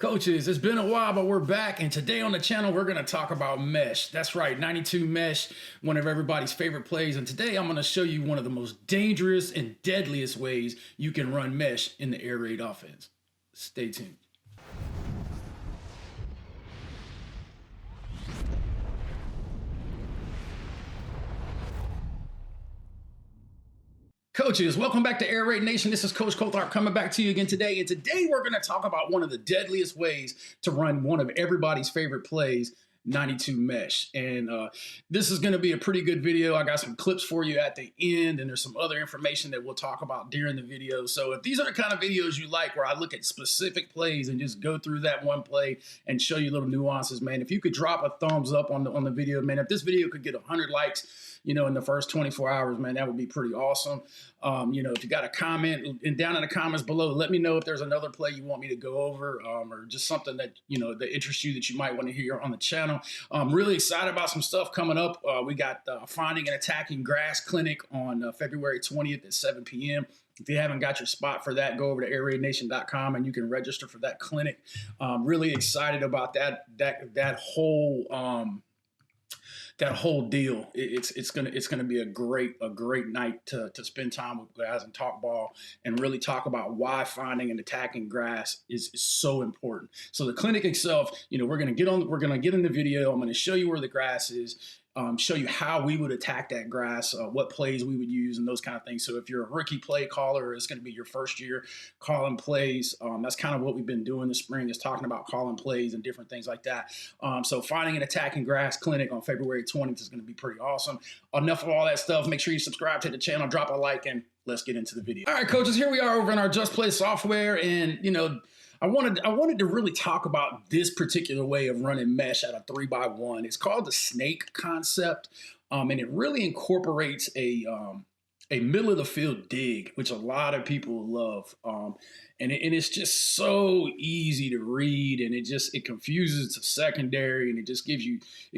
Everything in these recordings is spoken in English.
Coaches, it's been a while, but we're back. And today on the channel, we're going to talk about mesh. That's right, 92 mesh, one of everybody's favorite plays. And today I'm going to show you one of the most dangerous and deadliest ways you can run mesh in the air raid offense. Stay tuned. Coaches, welcome back to Air Raid Nation. This is Coach Coltharp coming back to you again today. And today we're going to talk about one of the deadliest ways to run one of everybody's favorite plays, 92 mesh. And this is going to be a pretty good video. I got some clips for you at the end, and there's some other information that we'll talk about during the video. So if these are the kind of videos you like where I look at specific plays and just go through that one play and show you little nuances, man, if you could drop a thumbs up on the video, man, if this video could get 100 likes, you know, in the first 24 hours, man, that would be pretty awesome. You know, if you got a comment and down in the comments below, let me know if there's another play you want me to go over, or just something that, you know, that interests you that you might want to hear on the channel. I'm really excited about some stuff coming up. We got Finding and Attacking Grass Clinic on February 20th at 7 p.m. If you haven't got your spot for that, go over to airraidnation.com and you can register for that clinic. Really excited about that whole deal. It's gonna be a great night to spend time with guys and talk ball and really talk about why finding and attacking grass is so important. So the clinic itself, you know, we're gonna get in the video. I'm gonna show you where the grass is. Show you how we would attack that grass, what plays we would use, and those kind of things. So if you're a rookie play caller, or it's going to be your first year calling plays, that's kind of what we've been doing this spring, is talking about calling plays and different things like that. So Finding and Attacking Grass Clinic on February 20th is going to be pretty awesome. Enough of all that stuff. Make sure you subscribe to the channel, drop a like, and let's get into the video. All right, coaches, here we are over in our Just Play software, and you know, I wanted to really talk about this particular way of running mesh at a 3x1. It's called the snake concept, and it really incorporates a middle of the field dig, which a lot of people love. And it's just so easy to read, and it confuses the secondary, and it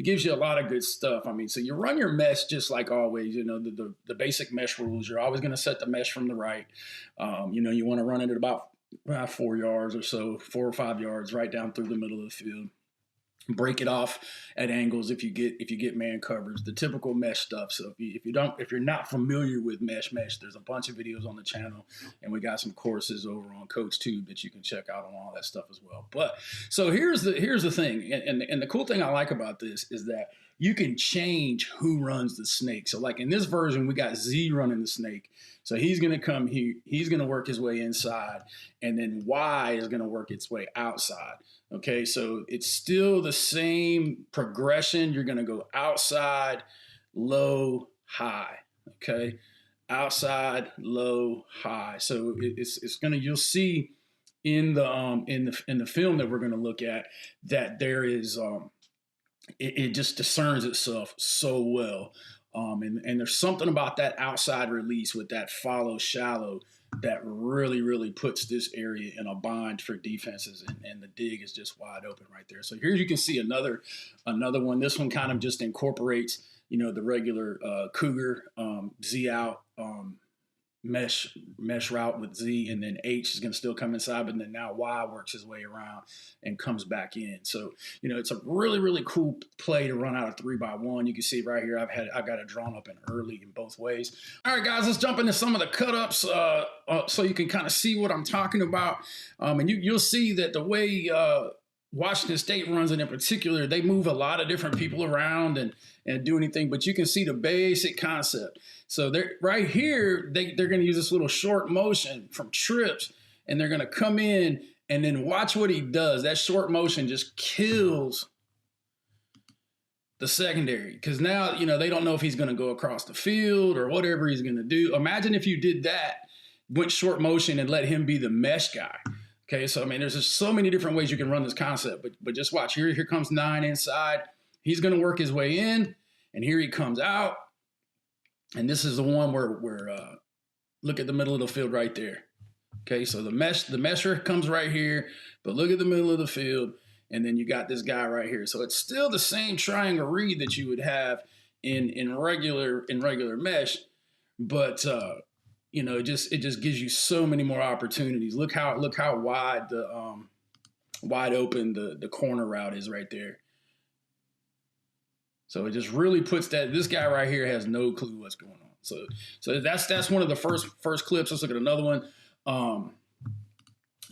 gives you a lot of good stuff. I mean, so you run your mesh just like always. You know, the basic mesh rules. You're always going to set the mesh from the right. You know, you want to run it at about 4 yards or so, 4 or 5 yards, right down through the middle of the field. Break it off at angles if you get man covers, the typical mesh stuff. So if you're not familiar with mesh, there's a bunch of videos on the channel, and we got some courses over on CoachTube that you can check out on all that stuff as well. But so here's the thing, and the cool thing I like about this is that you can change who runs the snake. So like in this version, we got Z running the snake. So he's going to come here, he's going to work his way inside, and then Y is going to work its way outside. Okay, so it's still the same progression. You're going to go outside, low, high. Okay, outside, low, high. So it's going to, you'll see in the film that we're going to look at that there is it just discerns itself so well. And there's something about that outside release with that follow shallow that really puts this area in a bind for defenses, and the dig is just wide open right there. So here you can see another one. This one kind of just incorporates, you know, the regular Cougar Z out mesh route with Z, and then H is going to still come inside, but then now Y works his way around and comes back in. So, you know, it's a really cool play to run out of 3x1. You can see right here, I've got it drawn up in early in both ways. All right, guys, let's jump into some of the cut-ups so you can kind of see what I'm talking about. And you'll see that the way Washington State runs it in particular, they move a lot of different people around and do anything, but you can see the basic concept. So they're right here, they're going to use this little short motion from trips, and they're going to come in and then watch what he does. That short motion just kills the secondary, because now, you know, they don't know if he's going to go across the field or whatever he's going to do. Imagine if you did that, went short motion and let him be the mesh guy. Okay, so I mean, there's just so many different ways you can run this concept, but just watch. Here comes 9 inside. He's going to work his way in, and here he comes out. And this is the one where look at the middle of the field right there. Okay, so the mesher comes right here, but look at the middle of the field, and then you got this guy right here. So it's still the same triangle read that you would have in regular mesh, but you know, it just gives you so many more opportunities. Look how wide wide open the corner route is right there. So it just really puts that this guy right here has no clue what's going on. So that's one of the first clips. Let's look at another one.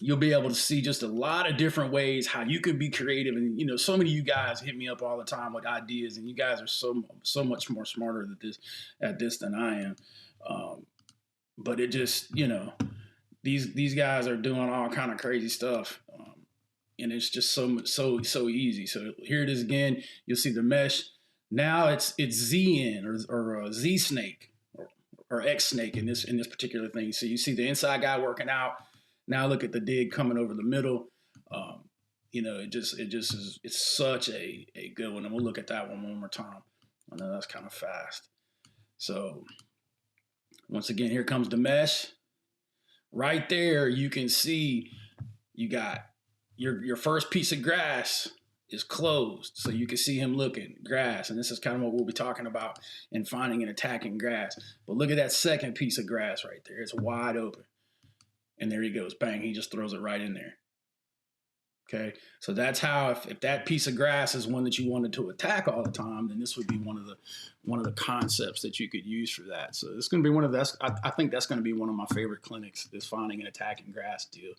You'll be able to see just a lot of different ways how you can be creative. And, you know, so many of you guys hit me up all the time with ideas, and you guys are so much more smarter at this than I am. But it just, you know, these guys are doing all kind of crazy stuff. And it's just so easy. So here it is again. You'll see the mesh. Now it's ZN or Z snake or X snake in this particular thing. So you see the inside guy working out. Now look at the dig coming over the middle. You know, it just is. It's such a good one. And we'll look at that one more time. I know that's kind of fast. So once again, here comes the mesh. Right there, you can see you got your first piece of grass is closed. So you can see him looking, grass. And this is kind of what we'll be talking about in finding and attacking grass. But look at that second piece of grass right there. It's wide open. And there he goes, bang, he just throws it right in there. Okay, so that's how if that piece of grass is one that you wanted to attack all the time, then this would be one of the concepts that you could use for that. So it's going to be one of the, I think that's going to be one of my favorite clinics, this finding and attacking grass deal.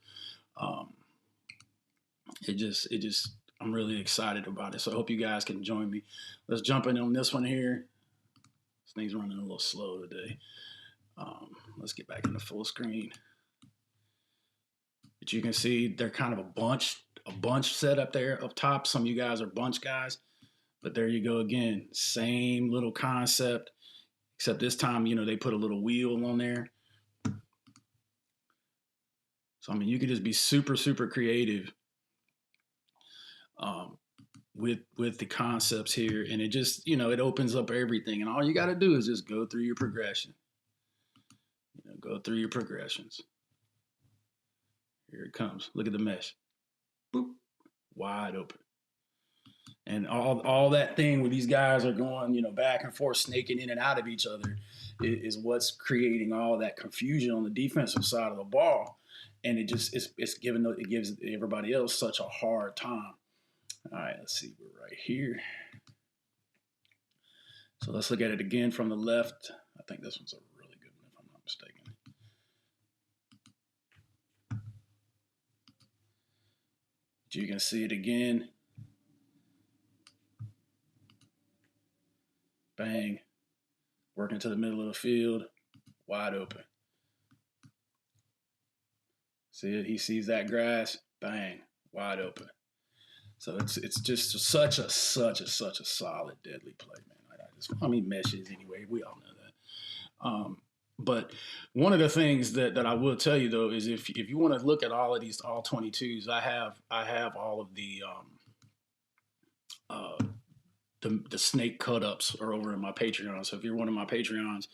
It just I'm really excited about it. So I hope you guys can join me. Let's jump in on this one here. This thing's running a little slow today. Let's get back into full screen. But you can see they're kind of a bunch set up there up top. Some of you guys are bunch guys, but there you go again. Same little concept, except this time, you know, they put a little wheel on there. So, I mean, you could just be super, super creative with the concepts here. And it just, you know, it opens up everything. And all you got to do is just go through your progression. You know, go through your progressions. Here it comes. Look at the mesh. Boop. Wide open. And all that thing where these guys are going, you know, back and forth, snaking in and out of each other is what's creating all that confusion on the defensive side of the ball. And it gives everybody else such a hard time. All right, let's see. We're right here. So let's look at it again from the left. I think this one's a really good one, if I'm not mistaken. You can see it again. Bang. Working to the middle of the field. Wide open. See it? He sees that grass. Bang. Wide open. So it's just such a solid, deadly play, man. I mean, meshes anyway. We all know that. But one of the things that I will tell you though is if you want to look at all of these all 22s, I have all of the snake cut-ups are over in my Patreon. So if you're one of my Patreons,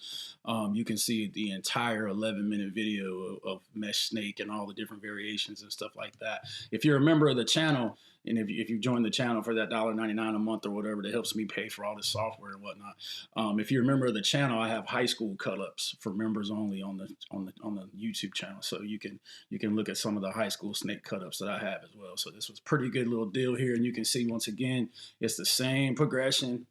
you can see the entire 11-minute video of mesh snake and all the different variations and stuff like that. If you're a member of the channel, and if you join the channel for that $1.99 a month or whatever that helps me pay for all this software and whatnot, if you're a member of the channel, I have high school cut-ups for members only on the YouTube channel. So you can look at some of the high school snake cut-ups that I have as well. So this was a pretty good little deal here, and you can see once again it's the same progression.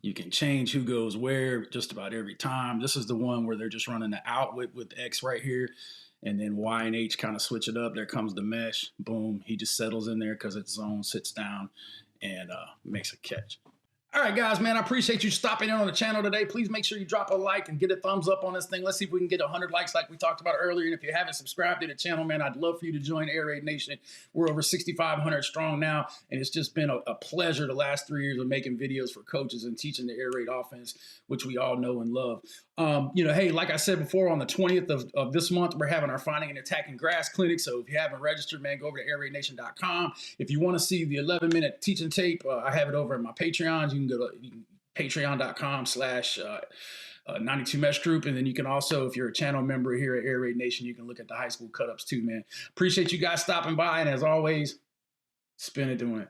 You can change who goes where just about every time. This is the one where they're just running the out with X right here. And then Y and H kind of switch it up. There comes the mesh. Boom. He just settles in there because it's zone, sits down, and makes a catch. All right, guys, man, I appreciate you stopping in on the channel today. Please make sure you drop a like and get a thumbs up on this thing. Let's see if we can get 100 likes like we talked about earlier. And if you haven't subscribed to the channel, man, I'd love for you to join Air Raid Nation. We're over 6,500 strong now, and it's just been a pleasure the last 3 years of making videos for coaches and teaching the Air Raid offense, which we all know and love. You know, hey, like I said before, on the 20th of this month, we're having our Finding and Attacking Grass Clinic. So if you haven't registered, man, go over to airraidnation.com. If you want to see the 11-minute teaching tape, I have it over at my Patreons. You can go to patreon.com/92mesh group. And then you can also, if you're a channel member here at Air Raid Nation, you can look at the high school cut-ups too, man. Appreciate you guys stopping by. And as always, spin it to win.